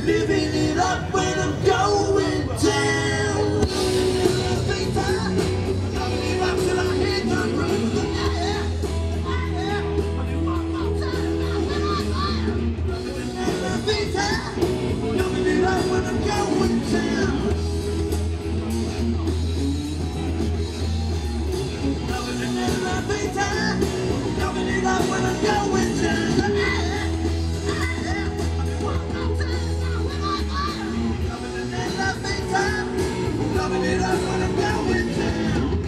Living it up when I'm going down. Loving it up till I hit the roof. Loving it up when I'm going down. Loving it up when I'm going down. Loving it up when I'm going down.